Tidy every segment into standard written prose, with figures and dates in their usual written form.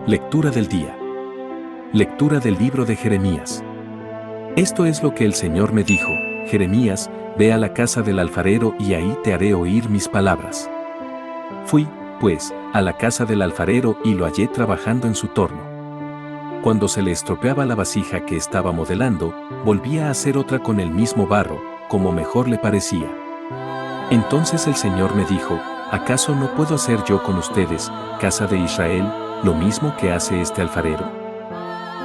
Lectura del día. Lectura del libro de Jeremías. Esto es lo que el Señor me dijo: Jeremías, ve a la casa del alfarero y ahí te haré oír mis palabras. Fui, pues, a la casa del alfarero y lo hallé trabajando en su torno. Cuando se le estropeaba la vasija que estaba modelando, volvía a hacer otra con el mismo barro, como mejor le parecía. Entonces el Señor me dijo: ¿acaso no puedo hacer yo con ustedes, casa de Israel, lo mismo que hace este alfarero?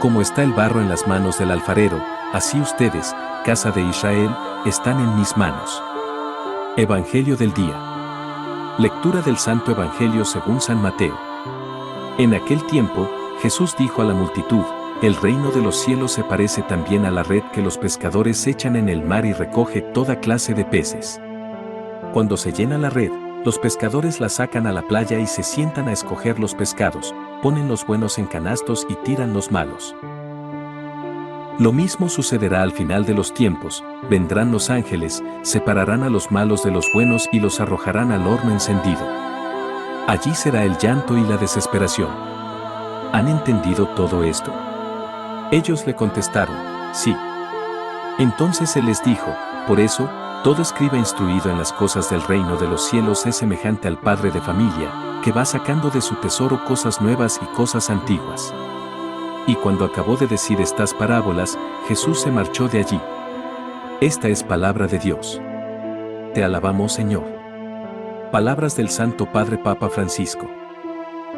Como está el barro en las manos del alfarero, así ustedes, casa de Israel, están en mis manos. Evangelio del día. Lectura del Santo Evangelio según San Mateo. En aquel tiempo, Jesús dijo a la multitud: el reino de los cielos se parece también a la red que los pescadores echan en el mar y recoge toda clase de peces. Cuando se llena la red, los pescadores la sacan a la playa y se sientan a escoger los pescados, ponen los buenos en canastos y tiran los malos. Lo mismo sucederá al final de los tiempos: vendrán los ángeles, separarán a los malos de los buenos y los arrojarán al horno encendido. Allí será el llanto y la desesperación. ¿Han entendido todo esto? Ellos le contestaron: sí. Entonces él les dijo: por eso, todo escriba instruido en las cosas del reino de los cielos es semejante al padre de familia, que va sacando de su tesoro cosas nuevas y cosas antiguas. Y cuando acabó de decir estas parábolas, Jesús se marchó de allí. Esta es palabra de Dios. Te alabamos, Señor. Palabras del Santo Padre Papa Francisco.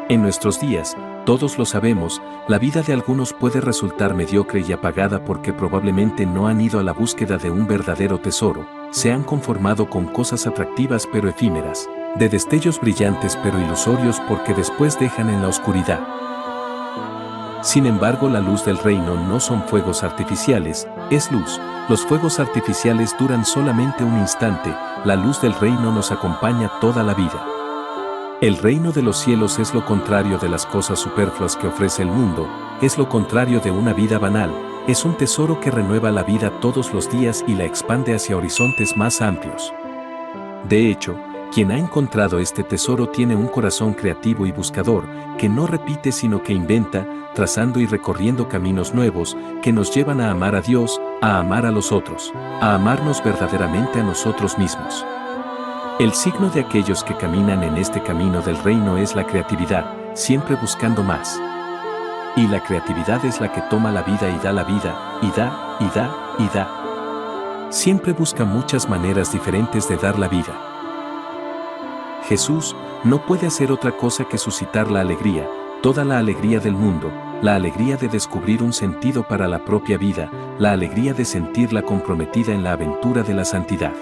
En nuestros días, todos lo sabemos, la vida de algunos puede resultar mediocre y apagada porque probablemente no han ido a la búsqueda de un verdadero tesoro, se han conformado con cosas atractivas pero efímeras, de destellos brillantes pero ilusorios porque después dejan en la oscuridad. Sin embargo, la luz del reino no son fuegos artificiales, es luz. Los fuegos artificiales duran solamente un instante, la luz del reino nos acompaña toda la vida. El reino de los cielos es lo contrario de las cosas superfluas que ofrece el mundo, es lo contrario de una vida banal, es un tesoro que renueva la vida todos los días y la expande hacia horizontes más amplios. De hecho, quien ha encontrado este tesoro tiene un corazón creativo y buscador, que no repite sino que inventa, trazando y recorriendo caminos nuevos, que nos llevan a amar a Dios, a amar a los otros, a amarnos verdaderamente a nosotros mismos. El signo de aquellos que caminan en este camino del reino es la creatividad, siempre buscando más. Y la creatividad es la que toma la vida y da la vida, y da, y da, y da. Siempre busca muchas maneras diferentes de dar la vida. Jesús no puede hacer otra cosa que suscitar la alegría, toda la alegría del mundo, la alegría de descubrir un sentido para la propia vida, la alegría de sentirla comprometida en la aventura de la santidad.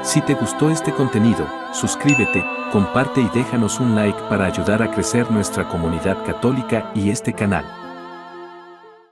Si te gustó este contenido, suscríbete, comparte y déjanos un like para ayudar a crecer nuestra comunidad católica y este canal.